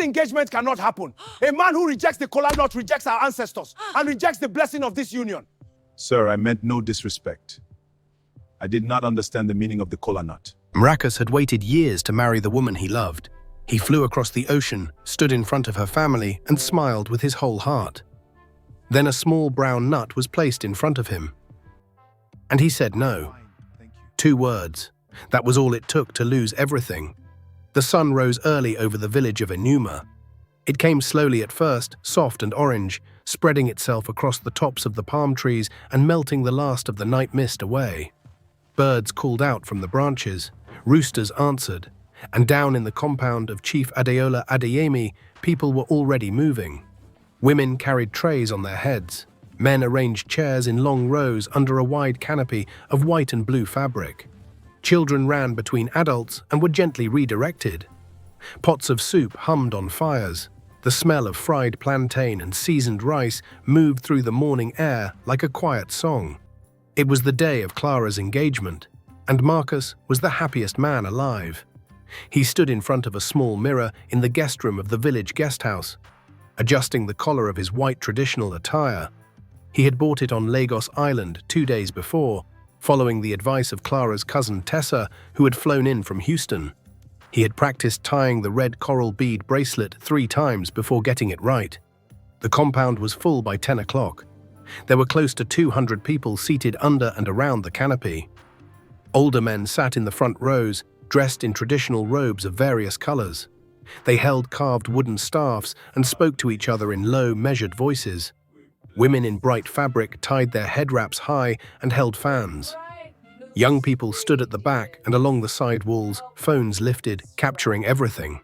engagement cannot happen. A man who rejects the kola nut rejects our ancestors and rejects the blessing of this union. Sir, I meant no disrespect. I did not understand the meaning of the kola nut. Marcus had waited years to marry the woman he loved. He flew across the ocean, stood in front of her family, and smiled with his whole heart. Then a small brown nut was placed in front of him. And he said no. 2 words. That was all it took to lose everything. The sun rose early over the village of Enuma. It came slowly at first, soft and orange, spreading itself across the tops of the palm trees and melting the last of the night mist away. Birds called out from the branches. Roosters answered. And down in the compound of Chief Adeola Adeyemi, people were already moving. Women carried trays on their heads. Men arranged chairs in long rows under a wide canopy of white and blue fabric. Children ran between adults and were gently redirected. Pots of soup hummed on fires. The smell of fried plantain and seasoned rice moved through the morning air like a quiet song. It was the day of Clara's engagement, and Marcus was the happiest man alive. He stood in front of a small mirror in the guest room of the village guest house, adjusting the collar of his white traditional attire. He had bought it on Lagos Island 2 days before, following the advice of Clara's cousin Tessa, who had flown in from Houston. He had practiced tying the red coral bead bracelet 3 times before getting it right. The compound was full by 10 o'clock. There were close to 200 people seated under and around the canopy. Older men sat in the front rows, dressed in traditional robes of various colors. They held carved wooden staffs and spoke to each other in low, measured voices. Women in bright fabric tied their head wraps high and held fans. Young people stood at the back and along the side walls, phones lifted, capturing everything.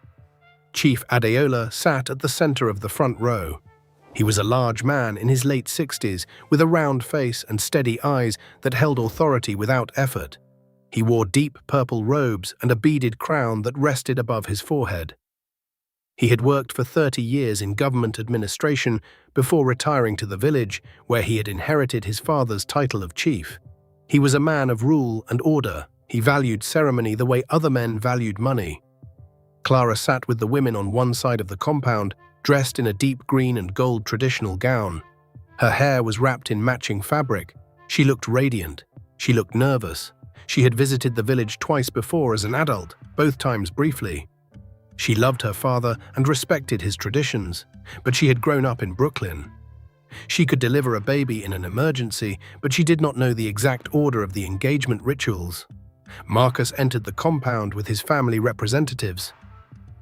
Chief Adeola sat at the center of the front row. He was a large man in his late 60s, with a round face and steady eyes that held authority without effort. He wore deep purple robes and a beaded crown that rested above his forehead. He had worked for 30 years in government administration before retiring to the village, where he had inherited his father's title of chief. He was a man of rule and order. He valued ceremony the way other men valued money. Clara sat with the women on one side of the compound, dressed in a deep green and gold traditional gown. Her hair was wrapped in matching fabric. She looked radiant. She looked nervous. She had visited the village twice before as an adult, both times briefly. She loved her father and respected his traditions, but she had grown up in Brooklyn. She could deliver a baby in an emergency, but she did not know the exact order of the engagement rituals. Marcus entered the compound with his family representatives.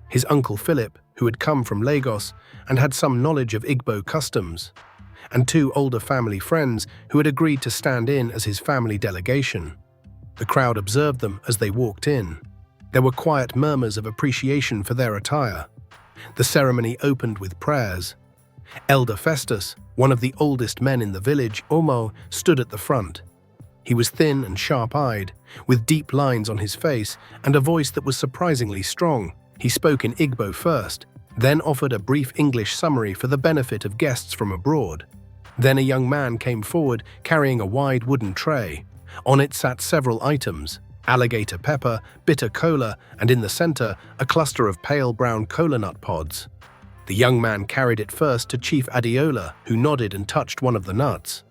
His uncle Philip, who had come from Lagos and had some knowledge of Igbo customs, and 2 older family friends who had agreed to stand in as his family delegation. The crowd observed them as they walked in. There were quiet murmurs of appreciation for their attire. The ceremony opened with prayers. Elder Festus, one of the oldest men in the village, Omo, stood at the front. He was thin and sharp-eyed, with deep lines on his face and a voice that was surprisingly strong. He spoke in Igbo first, then offered a brief English summary for the benefit of guests from abroad. Then a young man came forward carrying a wide wooden tray. On it sat several items: alligator pepper, bitter kola, and in the center, a cluster of pale brown kola nut pods. The young man carried it first to Chief Adeola, who nodded and touched one of the nuts.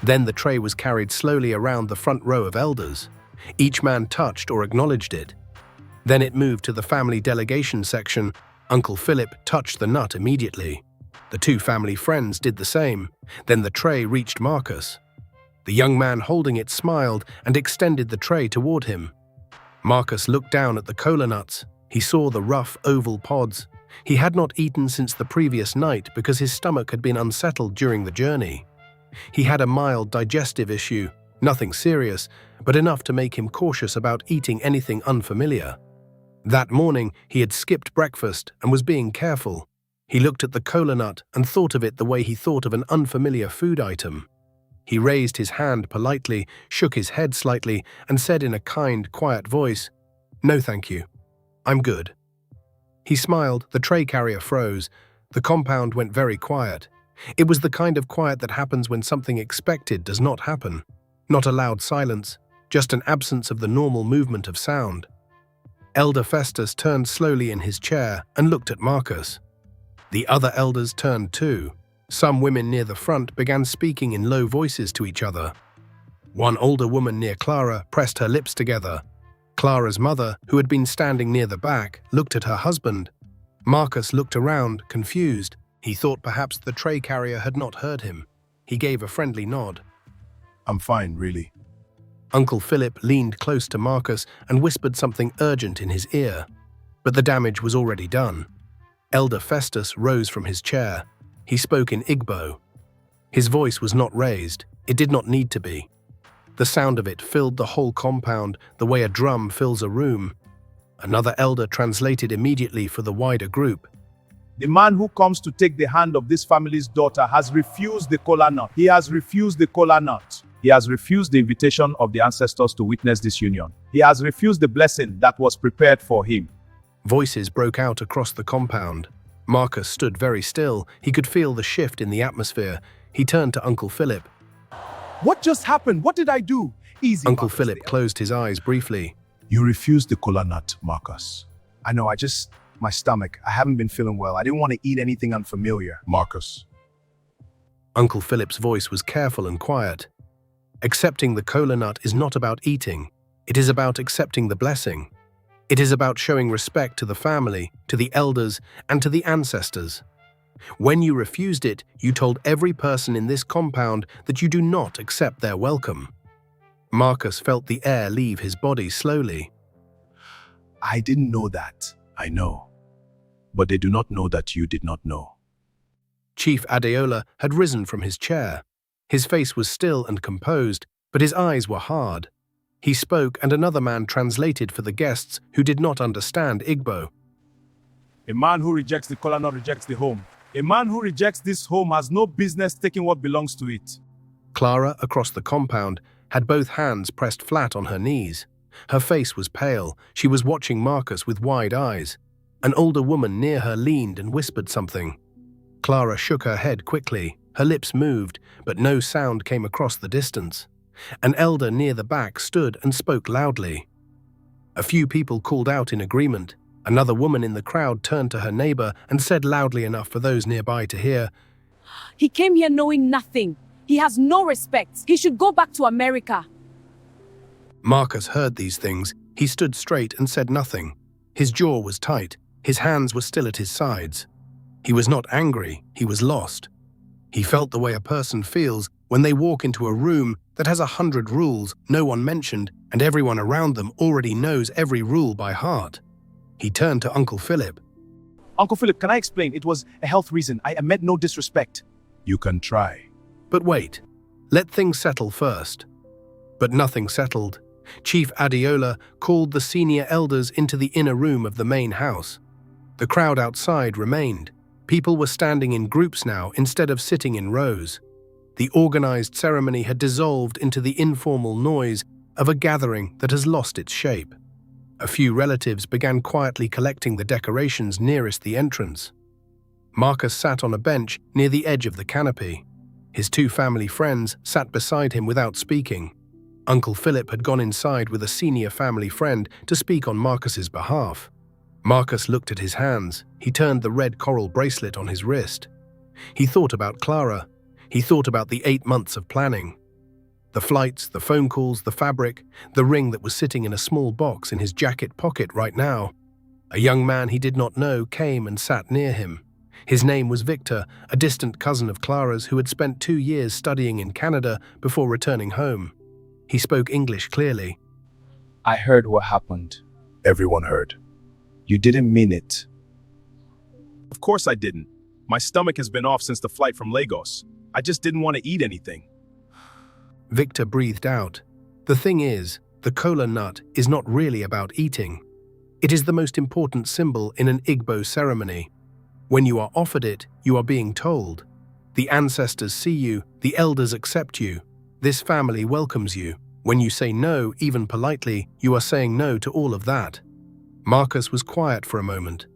Then the tray was carried slowly around the front row of elders. Each man touched or acknowledged it. Then it moved to the family delegation section. Uncle Philip touched the nut immediately. The 2 family friends did the same. Then the tray reached Marcus. The young man holding it smiled and extended the tray toward him. Marcus looked down at the kola nuts. He saw the rough, oval pods. He had not eaten since the previous night because his stomach had been unsettled during the journey. He had a mild digestive issue, nothing serious, but enough to make him cautious about eating anything unfamiliar. That morning, he had skipped breakfast and was being careful. He looked at the kola nut and thought of it the way he thought of an unfamiliar food item. He raised his hand politely, shook his head slightly, and said in a kind, quiet voice, "No, thank you. I'm good." He smiled, the tray carrier froze. The compound went very quiet. It was the kind of quiet that happens when something expected does not happen. Not a loud silence, just an absence of the normal movement of sound. Elder Festus turned slowly in his chair and looked at Marcus. The other elders turned too. Some women near the front began speaking in low voices to each other. One older woman near Clara pressed her lips together. Clara's mother, who had been standing near the back, looked at her husband. Marcus looked around, confused. He thought perhaps the tray carrier had not heard him. He gave a friendly nod. I'm fine, really. Uncle Philip leaned close to Marcus and whispered something urgent in his ear. But the damage was already done. Elder Festus rose from his chair. He spoke in Igbo. His voice was not raised. It did not need to be. The sound of it filled the whole compound the way a drum fills a room. Another elder translated immediately for the wider group. The man who comes to take the hand of this family's daughter has refused the kola nut. He has refused the kola nut. He has refused the invitation of the ancestors to witness this union. He has refused the blessing that was prepared for him. Voices broke out across the compound. Marcus stood very still. He could feel the shift in the atmosphere. He turned to Uncle Philip. What just happened? What did I do? Easy. Uncle Marcus. Philip closed his eyes briefly. You refused the kola nut, Marcus. I know, my stomach, I haven't been feeling well. I didn't want to eat anything unfamiliar. Marcus. Uncle Philip's voice was careful and quiet. Accepting the kola nut is not about eating. It is about accepting the blessing. It is about showing respect to the family, to the elders, and to the ancestors. When you refused it, you told every person in this compound that you do not accept their welcome. Marcus felt the air leave his body slowly. I didn't know that. I know. But they do not know that you did not know. Chief Adeola had risen from his chair. His face was still and composed, but his eyes were hard. He spoke and another man translated for the guests who did not understand Igbo. A man who rejects the kola nut rejects the home. A man who rejects this home has no business taking what belongs to it. Clara, across the compound, had both hands pressed flat on her knees. Her face was pale. She was watching Marcus with wide eyes. An older woman near her leaned and whispered something. Clara shook her head quickly. Her lips moved, but no sound came across the distance. An elder near the back stood and spoke loudly. A few people called out in agreement. Another woman in the crowd turned to her neighbor and said loudly enough for those nearby to hear, "He came here knowing nothing. He has no respect. He should go back to America." Marcus heard these things. He stood straight and said nothing. His jaw was tight. His hands were still at his sides. He was not angry. He was lost. He felt the way a person feels when they walk into a room that has 100 rules no one mentioned and everyone around them already knows every rule by heart. He turned to Uncle Philip. Uncle Philip, can I explain? It was a health reason. I meant no disrespect. You can try. But wait. Let things settle first. But nothing settled. Chief Adeola called the senior elders into the inner room of the main house. The crowd outside remained. People were standing in groups now instead of sitting in rows. The organized ceremony had dissolved into the informal noise of a gathering that has lost its shape. A few relatives began quietly collecting the decorations nearest the entrance. Marcus sat on a bench near the edge of the canopy. His two family friends sat beside him without speaking. Uncle Philip had gone inside with a senior family friend to speak on Marcus's behalf. Marcus looked at his hands. He turned the red coral bracelet on his wrist. He thought about Clara. He thought about the 8 months of planning. The flights, the phone calls, the fabric, the ring that was sitting in a small box in his jacket pocket right now. A young man he did not know came and sat near him. His name was Victor, a distant cousin of Clara's who had spent 2 years studying in Canada before returning home. He spoke English clearly. I heard what happened. Everyone heard. You didn't mean it. Of course I didn't. My stomach has been off since the flight from Lagos. I just didn't want to eat anything. Victor breathed out. The thing is, the kola nut is not really about eating. It is the most important symbol in an Igbo ceremony. When you are offered it, you are being told. The ancestors see you, the elders accept you. This family welcomes you. When you say no, even politely, you are saying no to all of that. Marcus was quiet for a moment.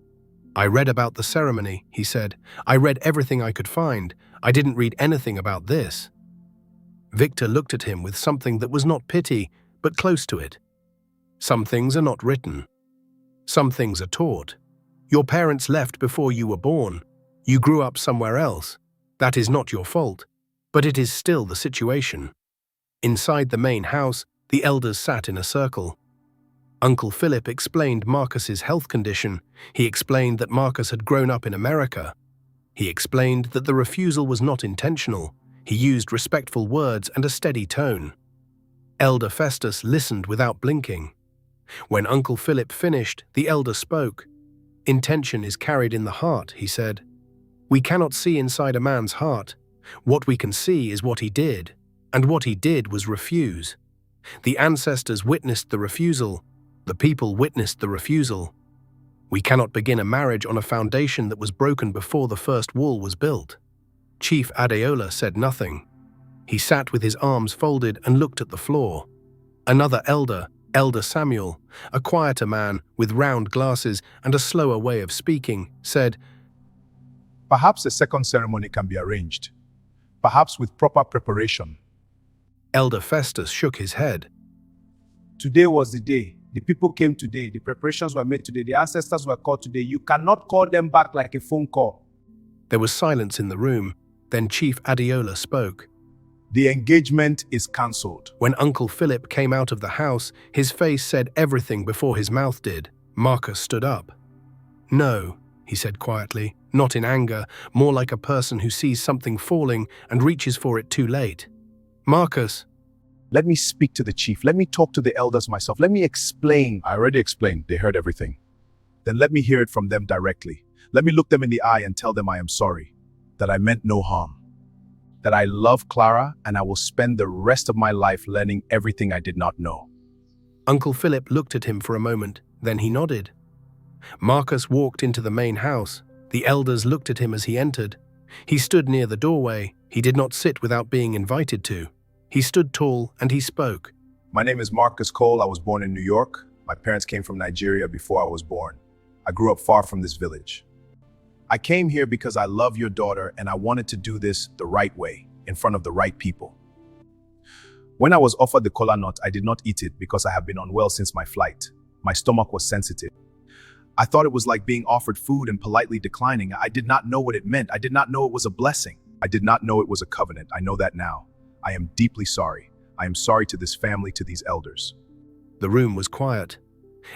I read about the ceremony, he said. I read everything I could find. I didn't read anything about this. Victor looked at him with something that was not pity, but close to it. Some things are not written. Some things are taught. Your parents left before you were born. You grew up somewhere else. That is not your fault, but it is still the situation. Inside the main house, the elders sat in a circle. Uncle Philip explained Marcus's health condition. He explained that Marcus had grown up in America. He explained that the refusal was not intentional. He used respectful words and a steady tone. Elder Festus listened without blinking. When Uncle Philip finished, the elder spoke. "Intention is carried in the heart," he said. "We cannot see inside a man's heart. What we can see is what he did, and what he did was refuse. The ancestors witnessed the refusal. The people witnessed the refusal. We cannot begin a marriage on a foundation that was broken before the first wall was built." Chief Adeola said nothing. He sat with his arms folded and looked at the floor. Another elder, Elder Samuel, a quieter man with round glasses and a slower way of speaking, said, Perhaps a second ceremony can be arranged. Perhaps with proper preparation. Elder Festus shook his head. Today was the day. The people came today. The preparations were made today. The ancestors were called today. You cannot call them back like a phone call. There was silence in the room. Then Chief Adeola spoke. The engagement is cancelled. When Uncle Philip came out of the house, his face said everything before his mouth did. Marcus stood up. "No," he said quietly, not in anger, more like a person who sees something falling and reaches for it too late. "Marcus." Let me speak to the chief. Let me talk to the elders myself. Let me explain. I already explained. They heard everything. Then let me hear it from them directly. Let me look them in the eye and tell them I am sorry, that I meant no harm, that I love Clara and I will spend the rest of my life learning everything I did not know. Uncle Philip looked at him for a moment, then he nodded. Marcus walked into the main house. The elders looked at him as he entered. He stood near the doorway. He did not sit without being invited to. He stood tall and he spoke. My name is Marcus Cole. I was born in New York. My parents came from Nigeria before I was born. I grew up far from this village. I came here because I love your daughter and I wanted to do this the right way, in front of the right people. When I was offered the kola nut, I did not eat it because I have been unwell since my flight. My stomach was sensitive. I thought it was like being offered food and politely declining. I did not know what it meant. I did not know it was a blessing. I did not know it was a covenant. I know that now. I am deeply sorry. I am sorry to this family, to these elders. The room was quiet.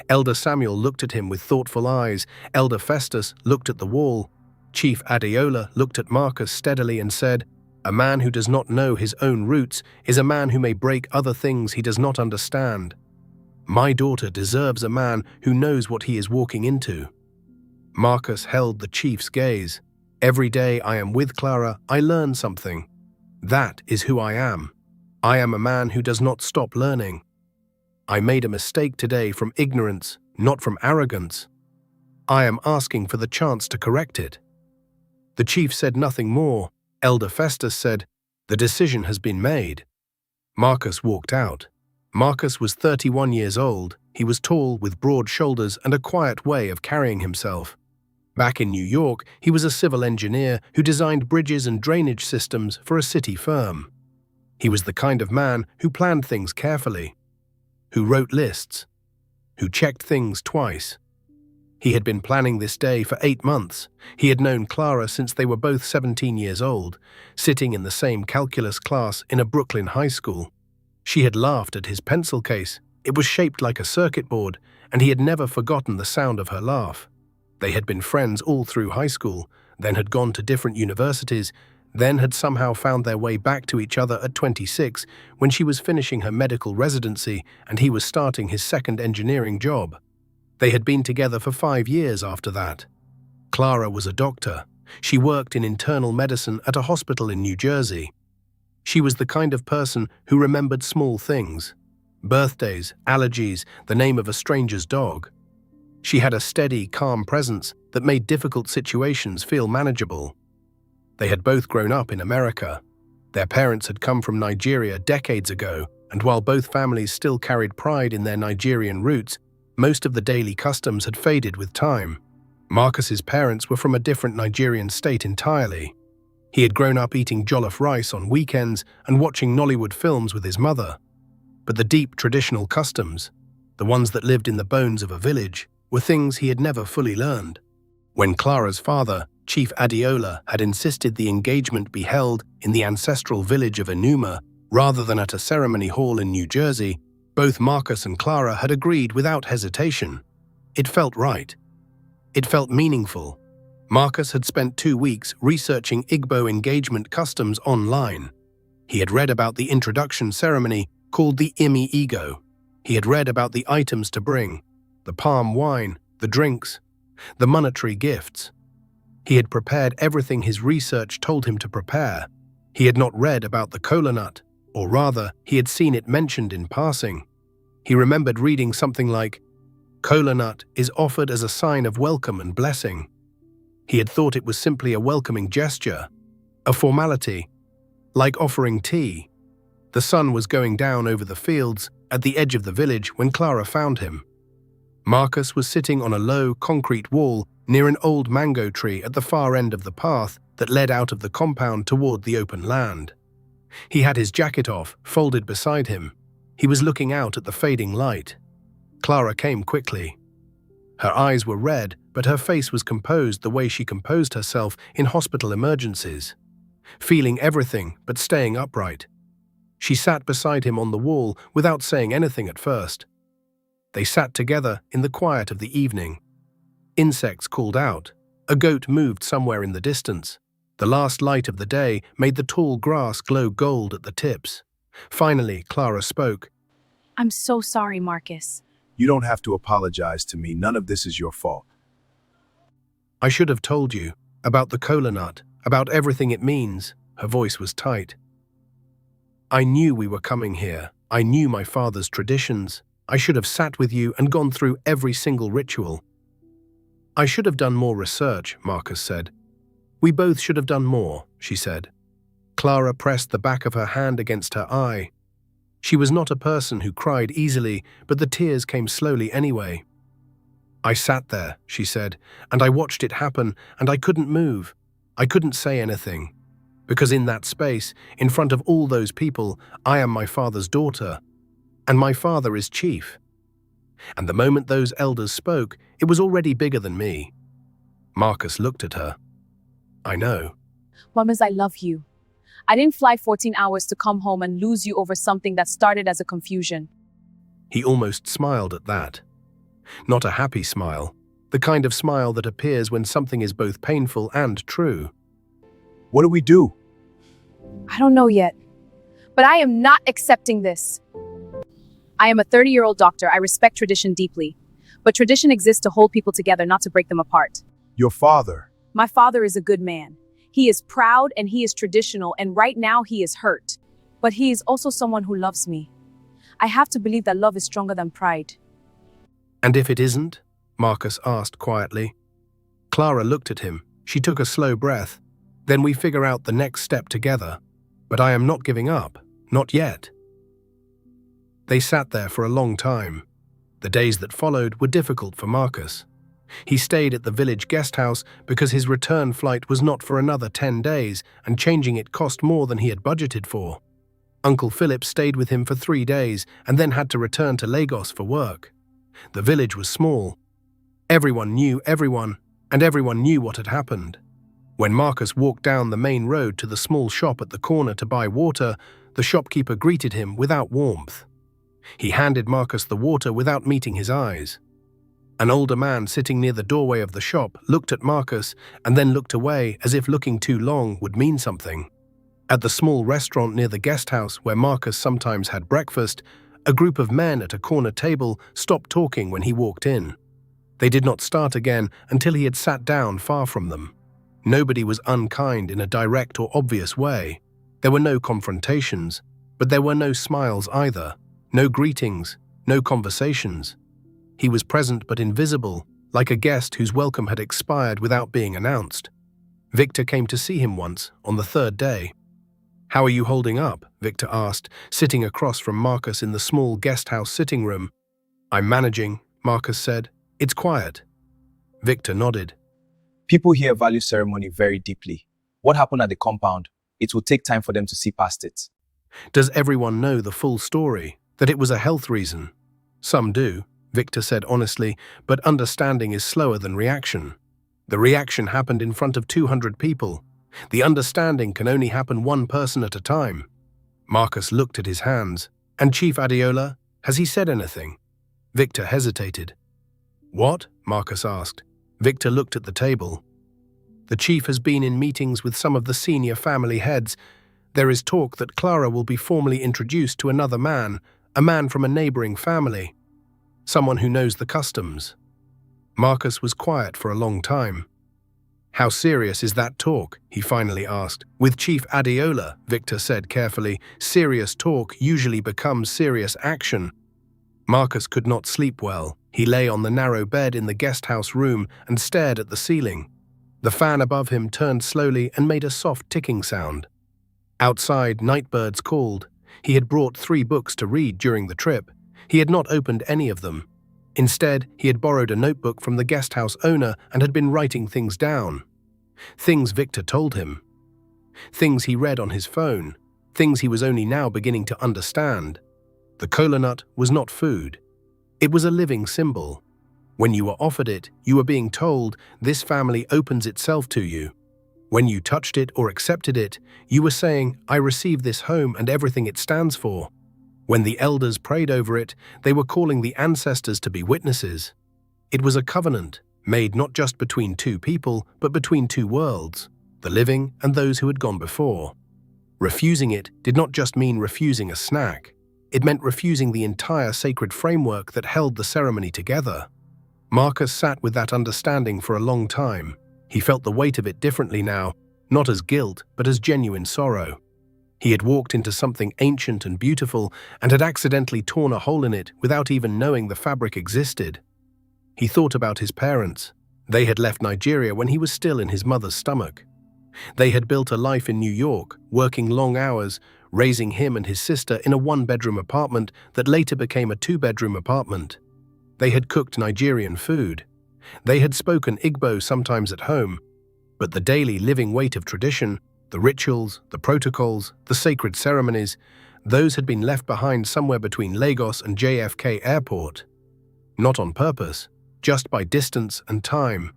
Elder Samuel looked at him with thoughtful eyes. Elder Festus looked at the wall. Chief Adeola looked at Marcus steadily and said, "A man who does not know his own roots is a man who may break other things he does not understand. My daughter deserves a man who knows what he is walking into." Marcus held the chief's gaze. "Every day I am with Clara, I learn something. That is who I am. I am a man who does not stop learning. I made a mistake today from ignorance, not from arrogance. I am asking for the chance to correct it." The chief said nothing more. Elder Festus said, "The decision has been made." Marcus walked out. Marcus was 31 years old. He was tall, with broad shoulders and a quiet way of carrying himself. Back in New York, he was a civil engineer who designed bridges and drainage systems for a city firm. He was the kind of man who planned things carefully, who wrote lists, who checked things twice. He had been planning this day for 8 months. He had known Clara since they were both 17 years old, sitting in the same calculus class in a Brooklyn high school. She had laughed at his pencil case. It was shaped like a circuit board, and he had never forgotten the sound of her laugh. They had been friends all through high school, then had gone to different universities, then had somehow found their way back to each other at 26 when she was finishing her medical residency and he was starting his second engineering job. They had been together for 5 years after that. Clara was a doctor. She worked in internal medicine at a hospital in New Jersey. She was the kind of person who remembered small things: birthdays, allergies, the name of a stranger's dog. She had a steady, calm presence that made difficult situations feel manageable. They had both grown up in America. Their parents had come from Nigeria decades ago, and while both families still carried pride in their Nigerian roots, most of the daily customs had faded with time. Marcus's parents were from a different Nigerian state entirely. He had grown up eating jollof rice on weekends and watching Nollywood films with his mother. But the deep traditional customs, the ones that lived in the bones of a village, were things he had never fully learned. When Clara's father, Chief Adiola, had insisted the engagement be held in the ancestral village of Enuma rather than at a ceremony hall in New Jersey, both Marcus and Clara had agreed without hesitation. It felt right. It felt meaningful. Marcus had spent 2 weeks researching Igbo engagement customs online. He had read about the introduction ceremony called the Imi Ego. He had read about the items to bring, the palm wine, the drinks, the monetary gifts. He had prepared everything his research told him to prepare. He had not read about the kola nut, or rather, he had seen it mentioned in passing. He remembered reading something like, "Kola nut is offered as a sign of welcome and blessing." He had thought it was simply a welcoming gesture, a formality, like offering tea. The sun was going down over the fields at the edge of the village when Clara found him. Marcus was sitting on a low concrete wall near an old mango tree at the far end of the path that led out of the compound toward the open land. He had his jacket off, folded beside him. He was looking out at the fading light. Clara came quickly. Her eyes were red, but her face was composed the way she composed herself in hospital emergencies, feeling everything but staying upright. She sat beside him on the wall without saying anything at first. They sat together in the quiet of the evening. Insects called out. A goat moved somewhere in the distance. The last light of the day made the tall grass glow gold at the tips. Finally, Clara spoke. I'm so sorry, Marcus. You don't have to apologize to me. None of this is your fault. I should have told you about the kola nut, about everything it means. Her voice was tight. I knew we were coming here. I knew my father's traditions. I should have sat with you and gone through every single ritual. I should have done more research, Marcus said. We both should have done more, she said. Clara pressed the back of her hand against her eye. She was not a person who cried easily, but the tears came slowly anyway. I sat there, she said, and I watched it happen, and I couldn't move. I couldn't say anything. Because in that space, in front of all those people, I am my father's daughter. And my father is chief. And the moment those elders spoke, it was already bigger than me. Marcus looked at her. I know. Mamas, I love you. I didn't fly 14 hours to come home and lose you over something that started as a confusion. He almost smiled at that. Not a happy smile, the kind of smile that appears when something is both painful and true. What do we do? I don't know yet, but I am not accepting this. I am a 30-year-old doctor. I respect tradition deeply, but tradition exists to hold people together, not to break them apart. Your father. My father is a good man. He is proud and he is traditional, and right now he is hurt. But he is also someone who loves me. I have to believe that love is stronger than pride. And if it isn't? Marcus asked quietly. Clara looked at him. She took a slow breath. Then we figure out the next step together. But I am not giving up. Not yet. They sat there for a long time. The days that followed were difficult for Marcus. He stayed at the village guest house because his return flight was not for another 10 days, and changing it cost more than he had budgeted for. Uncle Philip stayed with him for 3 days and then had to return to Lagos for work. The village was small. Everyone knew everyone, and everyone knew what had happened. When Marcus walked down the main road to the small shop at the corner to buy water, the shopkeeper greeted him without warmth. He handed Marcus the water without meeting his eyes. An older man sitting near the doorway of the shop looked at Marcus and then looked away as if looking too long would mean something. At the small restaurant near the guest house where Marcus sometimes had breakfast, a group of men at a corner table stopped talking when he walked in. They did not start again until he had sat down far from them. Nobody was unkind in a direct or obvious way. There were no confrontations, but there were no smiles either, no greetings, no conversations. He was present but invisible, like a guest whose welcome had expired without being announced. Victor came to see him once, on the 3rd day. "How are you holding up?" Victor asked, sitting across from Marcus in the small guest house sitting room. "I'm managing," Marcus said. "It's quiet." Victor nodded. People here value ceremony very deeply. What happened at the compound? It will take time for them to see past it. "Does everyone know the full story, that it was a health reason?" "Some do," Victor said honestly, but understanding is slower than reaction. The reaction happened in front of 200 people. The understanding can only happen one person at a time. Marcus looked at his hands. And Chief Adeola, has he said anything? Victor hesitated. What? Marcus asked. Victor looked at the table. The chief has been in meetings with some of the senior family heads. There is talk that Clara will be formally introduced to another man, a man from a neighboring family. Someone who knows the customs. Marcus was quiet for a long time. How serious is that talk? He finally asked. With Chief Adeola, Victor said carefully, serious talk usually becomes serious action. Marcus could not sleep well. He lay on the narrow bed in the guest house room and stared at the ceiling. The fan above him turned slowly and made a soft ticking sound. Outside, nightbirds called. He had brought 3 books to read during the trip. He had not opened any of them. Instead, he had borrowed a notebook from the guest house owner and had been writing things down. Things Victor told him. Things he read on his phone. Things he was only now beginning to understand. The kola nut was not food. It was a living symbol. When you were offered it, you were being told, this family opens itself to you. When you touched it or accepted it, you were saying, I receive this home and everything it stands for. When the elders prayed over it, they were calling the ancestors to be witnesses. It was a covenant, made not just between 2 people, but between 2 worlds, the living and those who had gone before. Refusing it did not just mean refusing a snack. It meant refusing the entire sacred framework that held the ceremony together. Marcus sat with that understanding for a long time. He felt the weight of it differently now, not as guilt, but as genuine sorrow. He had walked into something ancient and beautiful and had accidentally torn a hole in it without even knowing the fabric existed. He thought about his parents. They had left Nigeria when he was still in his mother's stomach. They had built a life in New York, working long hours, raising him and his sister in a 1-bedroom apartment that later became a 2-bedroom apartment. They had cooked Nigerian food. They had spoken Igbo sometimes at home, but the daily living weight of tradition, the rituals, the protocols, the sacred ceremonies, those had been left behind somewhere between Lagos and JFK Airport. Not on purpose, just by distance and time.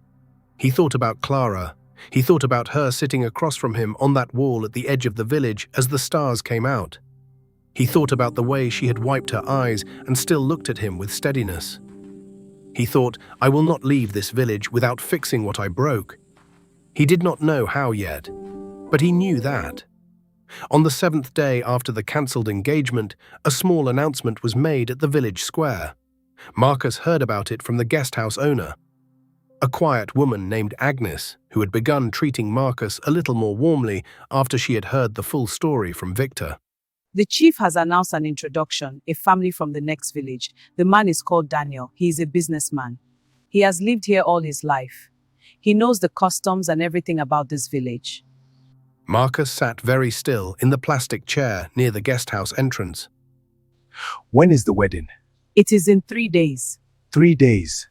He thought about Clara. He thought about her sitting across from him on that wall at the edge of the village as the stars came out. He thought about the way she had wiped her eyes and still looked at him with steadiness. He thought, I will not leave this village without fixing what I broke. He did not know how yet, but he knew that. On the 7th day after the cancelled engagement, a small announcement was made at the village square. Marcus heard about it from the guest house owner. A quiet woman named Agnes, who had begun treating Marcus a little more warmly after she had heard the full story from Victor. The chief has announced an introduction, a family from the next village. The man is called Daniel. He is a businessman. He has lived here all his life. He knows the customs and everything about this village. Marcus sat very still in the plastic chair near the guest house entrance. When is the wedding? It is in 3 days. 3 days.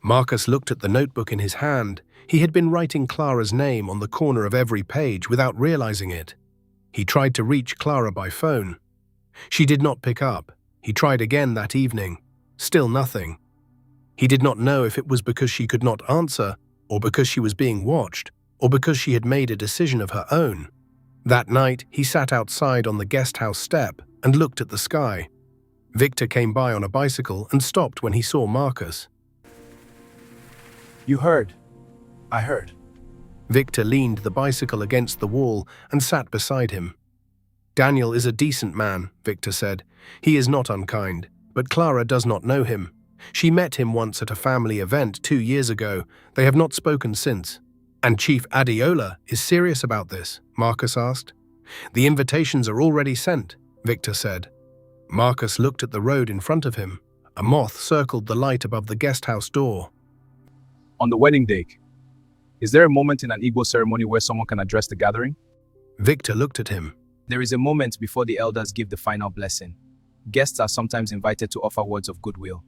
Marcus looked at the notebook in his hand. He had been writing Clara's name on the corner of every page without realizing it. He tried to reach Clara by phone. She did not pick up. He tried again that evening. Still nothing. He did not know if it was because she could not answer, or because she was being watched, or because she had made a decision of her own. That night, he sat outside on the guest house step and looked at the sky. Victor came by on a bicycle and stopped when he saw Marcus. You heard. I heard. Victor leaned the bicycle against the wall and sat beside him. Daniel is a decent man, Victor said. He is not unkind, but Clara does not know him. She met him once at a family event 2 years ago. They have not spoken since. And Chief Adeola is serious about this, Marcus asked. The invitations are already sent, Victor said. Marcus looked at the road in front of him. A moth circled the light above the guest house door. On the wedding day, is there a moment in an Igbo ceremony where someone can address the gathering? Victor looked at him. There is a moment before the elders give the final blessing. Guests are sometimes invited to offer words of goodwill.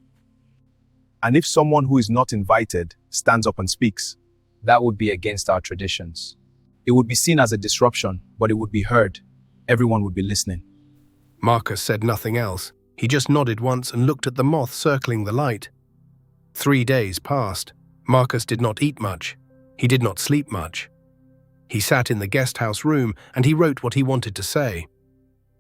And if someone who is not invited stands up and speaks? That would be against our traditions. It would be seen as a disruption, but it would be heard. Everyone would be listening. Marcus said nothing else. He just nodded once and looked at the moth circling the light. 3 days passed. Marcus did not eat much. He did not sleep much. He sat in the guest house room and he wrote what he wanted to say.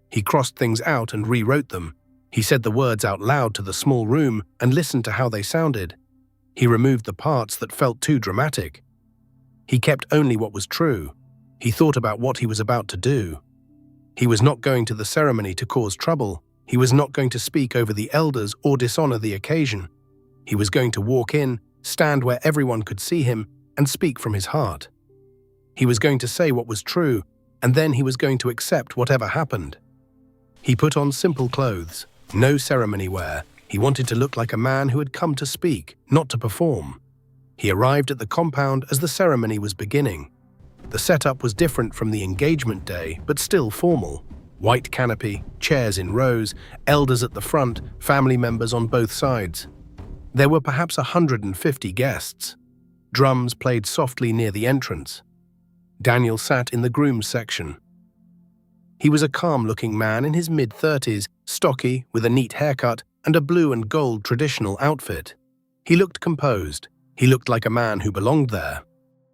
He crossed things out and rewrote them. He said the words out loud to the small room and listened to how they sounded. He removed the parts that felt too dramatic. He kept only what was true. He thought about what he was about to do. He was not going to the ceremony to cause trouble. He was not going to speak over the elders or dishonor the occasion. He was going to walk in, stand where everyone could see him, and speak from his heart. He was going to say what was true, and then he was going to accept whatever happened. He put on simple clothes, no ceremony wear. He wanted to look like a man who had come to speak, not to perform. He arrived at the compound as the ceremony was beginning. The setup was different from the engagement day, but still formal. White canopy, chairs in rows, elders at the front, family members on both sides. There were perhaps 150 guests. Drums played softly near the entrance. Daniel sat in the groom's section. He was a calm-looking man in his mid-30s, stocky, with a neat haircut and a blue and gold traditional outfit. He looked composed. He looked like a man who belonged there.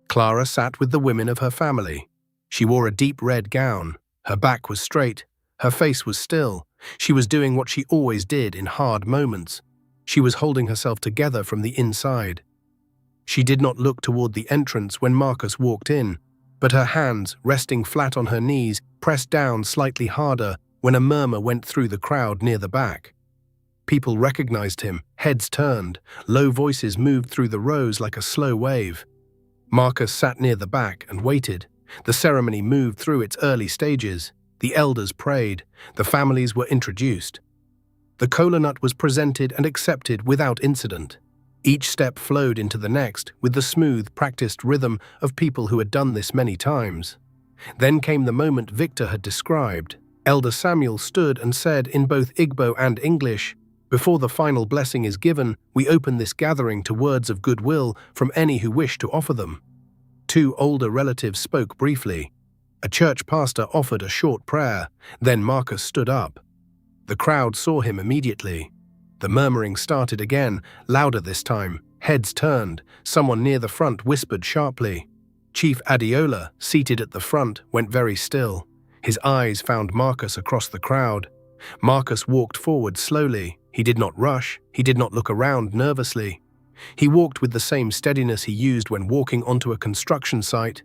Clara sat with the women of her family. She wore a deep red gown. Her back was straight. Her face was still. She was doing what she always did in hard moments. She was holding herself together from the inside. She did not look toward the entrance when Marcus walked in, but her hands, resting flat on her knees, pressed down slightly harder when a murmur went through the crowd near the back. People recognized him, heads turned, low voices moved through the rows like a slow wave. Marcus sat near the back and waited. The ceremony moved through its early stages. The elders prayed. The families were introduced. The kola nut was presented and accepted without incident. Each step flowed into the next with the smooth, practiced rhythm of people who had done this many times. Then came the moment Victor had described. Elder Samuel stood and said in both Igbo and English, "Before the final blessing is given, we open this gathering to words of goodwill from any who wish to offer them." 2 older relatives spoke briefly. A church pastor offered a short prayer. Then Marcus stood up. The crowd saw him immediately. The murmuring started again, louder this time. Heads turned. Someone near the front whispered sharply. Chief Adiola, seated at the front, went very still. His eyes found Marcus across the crowd. Marcus walked forward slowly. He did not rush. He did not look around nervously. He walked with the same steadiness he used when walking onto a construction site.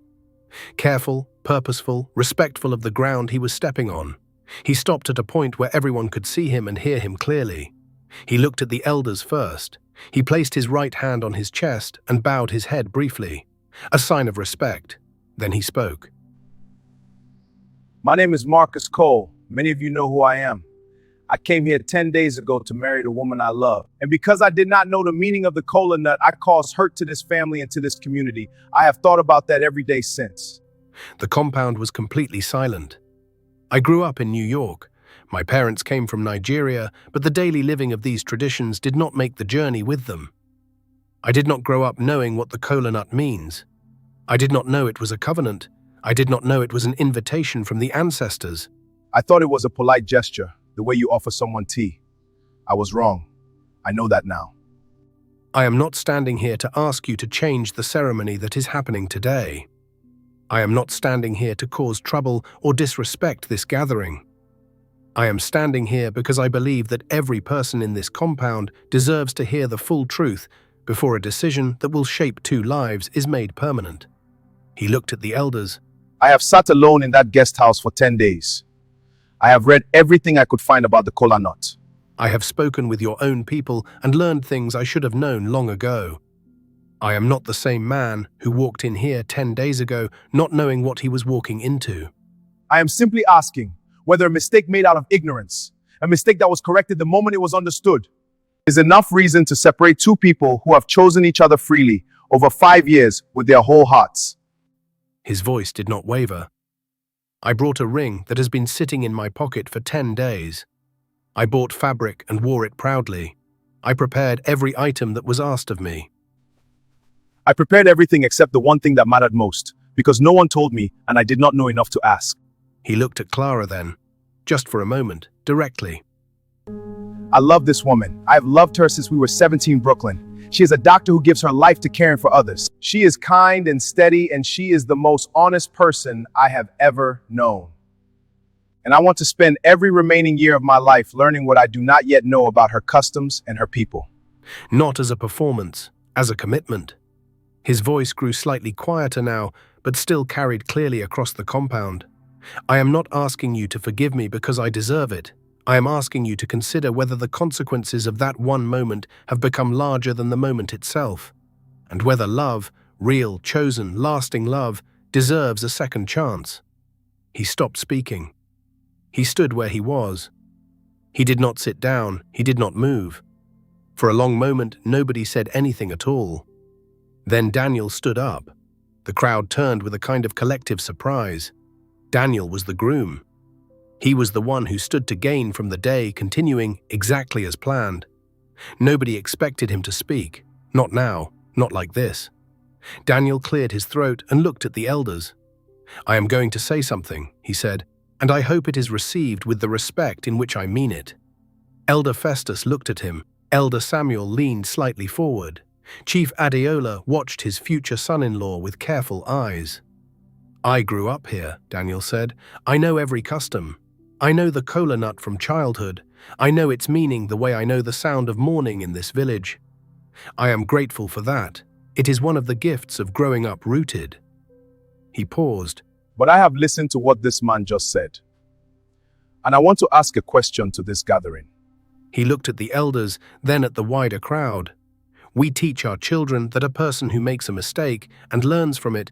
Careful, purposeful, respectful of the ground he was stepping on. He stopped at a point where everyone could see him and hear him clearly. He looked at the elders first. He placed his right hand on his chest and bowed his head briefly, a sign of respect. Then he spoke. My name is Marcus Cole. Many of you know who I am. I came here 10 days ago to marry the woman I love. And because I did not know the meaning of the kola nut, I caused hurt to this family and to this community. I have thought about that every day since. The compound was completely silent. I grew up in New York. My parents came from Nigeria, but the daily living of these traditions did not make the journey with them. I did not grow up knowing what the kola nut means. I did not know it was a covenant. I did not know it was an invitation from the ancestors. I thought it was a polite gesture, the way you offer someone tea. I was wrong. I know that now. I am not standing here to ask you to change the ceremony that is happening today. I am not standing here to cause trouble or disrespect this gathering. I am standing here because I believe that every person in this compound deserves to hear the full truth before a decision that will shape 2 lives is made permanent. He looked at the elders. I have sat alone in that guest house for 10 days. I have read everything I could find about the kola nut. I have spoken with your own people and learned things I should have known long ago. I am not the same man who walked in here 10 days ago, not knowing what he was walking into. I am simply asking whether a mistake made out of ignorance, a mistake that was corrected the moment it was understood, is enough reason to separate 2 people who have chosen each other freely over 5 years with their whole hearts. His voice did not waver. I brought a ring that has been sitting in my pocket for 10 days. I bought fabric and wore it proudly. I prepared every item that was asked of me. I prepared everything except the one thing that mattered most, because no one told me and I did not know enough to ask. He looked at Clara then, just for a moment, directly. I love this woman. I've loved her since we were 17 Brooklyn. She is a doctor who gives her life to caring for others. She is kind and steady, and she is the most honest person I have ever known. And I want to spend every remaining year of my life learning what I do not yet know about her customs and her people. Not as a performance, as a commitment. His voice grew slightly quieter now, but still carried clearly across the compound. I am not asking you to forgive me because I deserve it. I am asking you to consider whether the consequences of that one moment have become larger than the moment itself, and whether love, real, chosen, lasting love, deserves a second chance. He stopped speaking. He stood where he was. He did not sit down, he did not move. For a long moment, nobody said anything at all. Then Daniel stood up. The crowd turned with a kind of collective surprise. Daniel was the groom. He was the one who stood to gain from the day continuing exactly as planned. Nobody expected him to speak. Not now, not like this. Daniel cleared his throat and looked at the elders. "I am going to say something," he said, "and I hope it is received with the respect in which I mean it." Elder Festus looked at him. Elder Samuel leaned slightly forward. Chief Adeola watched his future son-in-law with careful eyes. "I grew up here," Daniel said. "I know every custom. I know the kola nut from childhood. I know its meaning the way I know the sound of mourning in this village. I am grateful for that. It is one of the gifts of growing up rooted." He paused. But I have listened to what this man just said. And I want to ask a question to this gathering. He looked at the elders, then at the wider crowd. We teach our children that a person who makes a mistake and learns from it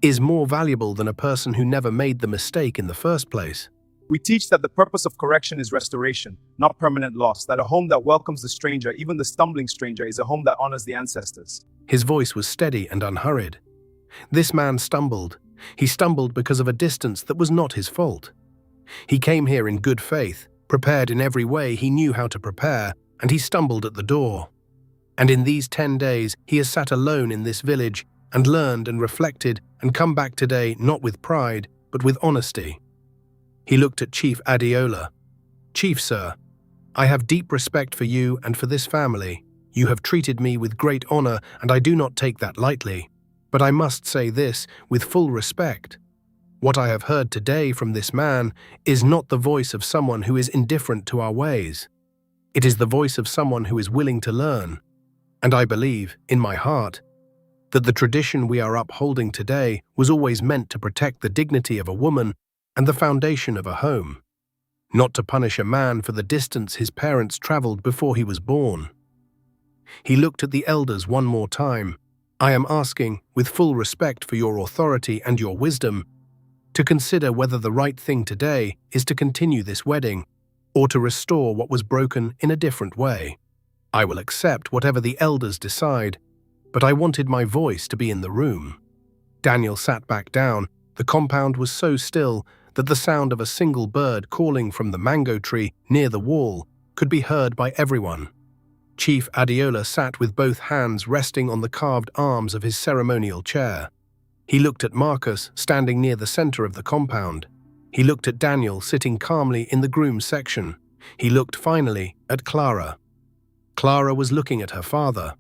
is more valuable than a person who never made the mistake in the first place. We teach that the purpose of correction is restoration, not permanent loss, that a home that welcomes the stranger, even the stumbling stranger, is a home that honors the ancestors. His voice was steady and unhurried. This man stumbled. He stumbled because of a distance that was not his fault. He came here in good faith, prepared in every way he knew how to prepare, and he stumbled at the door. And in these 10 days, he has sat alone in this village and learned and reflected and come back today not with pride, but with honesty. He looked at Chief Adeola. "Chief, sir, I have deep respect for you and for this family. You have treated me with great honor, and I do not take that lightly. But I must say this with full respect. What I have heard today from this man is not the voice of someone who is indifferent to our ways. It is the voice of someone who is willing to learn. And I believe, in my heart, that the tradition we are upholding today was always meant to protect the dignity of a woman and the foundation of a home, not to punish a man for the distance his parents traveled before he was born." He looked at the elders one more time. "I am asking, with full respect for your authority and your wisdom, to consider whether the right thing today is to continue this wedding or to restore what was broken in a different way. I will accept whatever the elders decide, but I wanted my voice to be in the room." Daniel sat back down. The compound was so still that the sound of a single bird calling from the mango tree near the wall could be heard by everyone. Chief Adeola sat with both hands resting on the carved arms of his ceremonial chair. He looked at Marcus, standing near the center of the compound. He looked at Daniel, sitting calmly in the groom's section. He looked finally at Clara. Clara was looking at her father.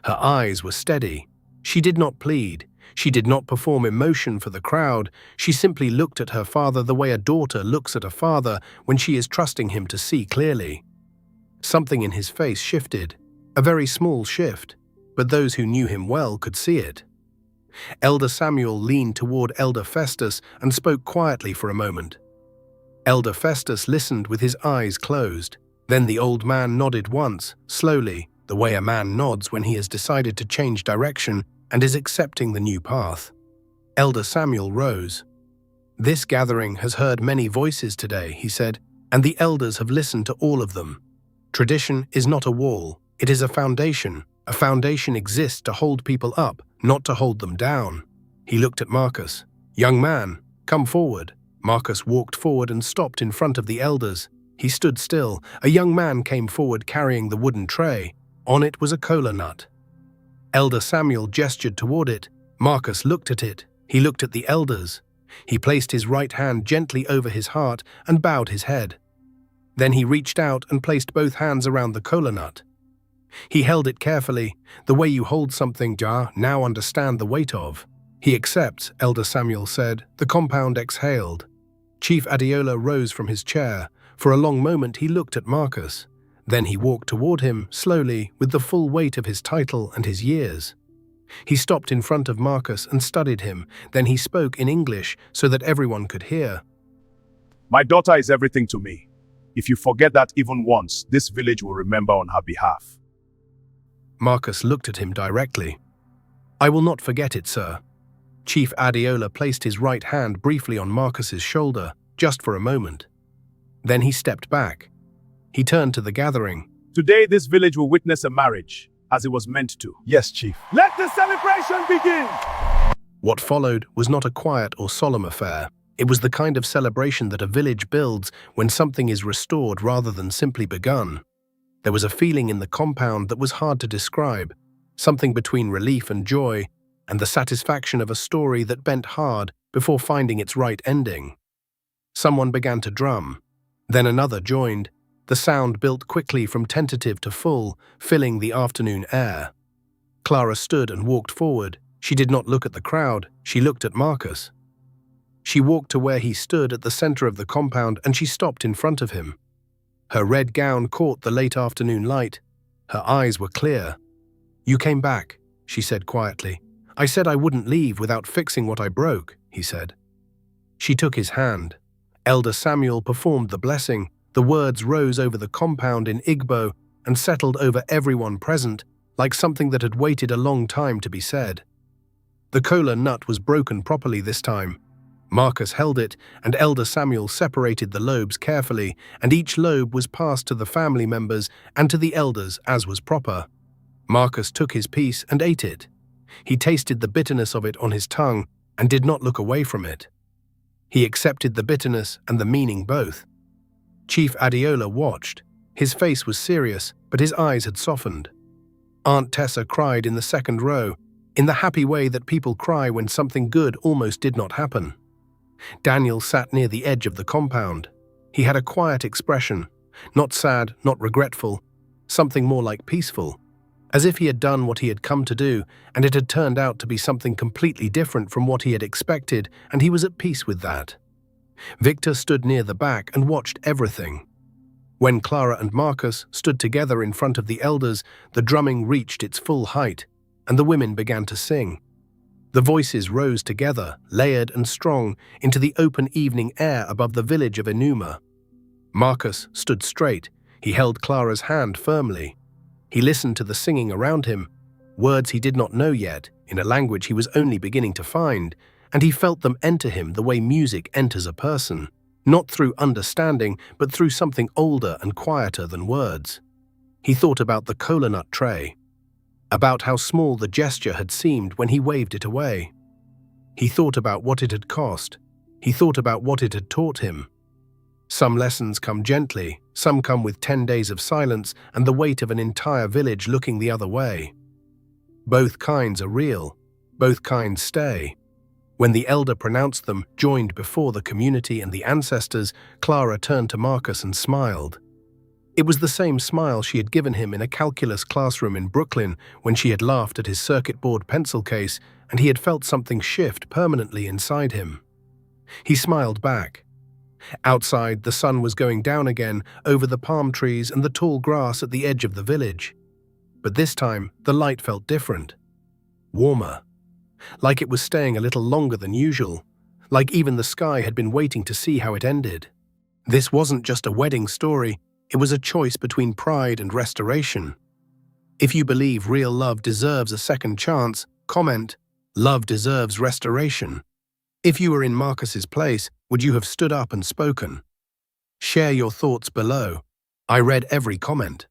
Her eyes were steady. She did not plead. She did not perform emotion for the crowd. She simply looked at her father the way a daughter looks at a father when she is trusting him to see clearly. Something in his face shifted, a very small shift, but those who knew him well could see it. Elder Samuel leaned toward Elder Festus and spoke quietly for a moment. Elder Festus listened with his eyes closed. Then the old man nodded once, slowly, the way a man nods when he has decided to change direction and is accepting the new path. Elder Samuel rose. "This gathering has heard many voices today," he said, "and the elders have listened to all of them. Tradition is not a wall, it is a foundation. A foundation exists to hold people up, not to hold them down." He looked at Marcus. "Young man, come forward." Marcus walked forward and stopped in front of the elders. He stood still. A young man came forward carrying the wooden tray. On it was a kola nut. Elder Samuel gestured toward it. Marcus looked at it. He looked at the elders. He placed his right hand gently over his heart and bowed his head. Then he reached out and placed both hands around the kola nut. He held it carefully, the way you hold something you now understand the weight of. He accepts, Elder Samuel said. The compound exhaled. Chief Adeola rose from his chair. For a long moment he looked at Marcus. Then he walked toward him, slowly, with the full weight of his title and his years. He stopped in front of Marcus and studied him. Then he spoke in English so that everyone could hear. My daughter is everything to me. If you forget that even once, this village will remember on her behalf. Marcus looked at him directly. I will not forget it, sir. Chief Adeola placed his right hand briefly on Marcus's shoulder, just for a moment. Then he stepped back. He turned to the gathering. Today this village will witness a marriage, as it was meant to. Yes, Chief. Let the celebration begin! What followed was not a quiet or solemn affair. It was the kind of celebration that a village builds when something is restored rather than simply begun. There was a feeling in the compound that was hard to describe, something between relief and joy, and the satisfaction of a story that bent hard before finding its right ending. Someone began to drum. Then another joined. The sound built quickly from tentative to full, filling the afternoon air. Clara stood and walked forward. She did not look at the crowd, she looked at Marcus. She walked to where he stood at the center of the compound and she stopped in front of him. Her red gown caught the late afternoon light. Her eyes were clear. You came back, she said quietly. I said I wouldn't leave without fixing what I broke, he said. She took his hand. Elder Samuel performed the blessing. The words rose over the compound in Igbo and settled over everyone present, like something that had waited a long time to be said. The kola nut was broken properly this time. Marcus held it, and Elder Samuel separated the lobes carefully, and each lobe was passed to the family members and to the elders as was proper. Marcus took his piece and ate it. He tasted the bitterness of it on his tongue and did not look away from it. He accepted the bitterness and the meaning both. Chief Adeola watched. His face was serious, but his eyes had softened. Aunt Tessa cried in the second row, in the happy way that people cry when something good almost did not happen. Daniel sat near the edge of the compound. He had a quiet expression, not sad, not regretful, something more like peaceful, as if he had done what he had come to do, and it had turned out to be something completely different from what he had expected, and he was at peace with that. Victor stood near the back and watched everything. When Clara and Marcus stood together in front of the elders, the drumming reached its full height, and the women began to sing. The voices rose together, layered and strong, into the open evening air above the village of Enuma. Marcus stood straight. He held Clara's hand firmly. He listened to the singing around him, words he did not know yet, in a language he was only beginning to find, and he felt them enter him the way music enters a person, not through understanding, but through something older and quieter than words. He thought about the kola nut tray, about how small the gesture had seemed when he waved it away. He thought about what it had cost. He thought about what it had taught him. Some lessons come gently, some come with 10 days of silence and the weight of an entire village looking the other way. Both kinds are real. Both kinds stay. When the elder pronounced them, joined before the community and the ancestors, Clara turned to Marcus and smiled. It was the same smile she had given him in a calculus classroom in Brooklyn when she had laughed at his circuit board pencil case and he had felt something shift permanently inside him. He smiled back. Outside, the sun was going down again over the palm trees and the tall grass at the edge of the village. But this time, the light felt different. Warmer. Like it was staying a little longer than usual. Like even the sky had been waiting to see how it ended. This wasn't just a wedding story. It was a choice between pride and restoration. If you believe real love deserves a second chance, comment, "Love deserves restoration." If you were in Marcus's place, would you have stood up and spoken? Share your thoughts below. I read every comment.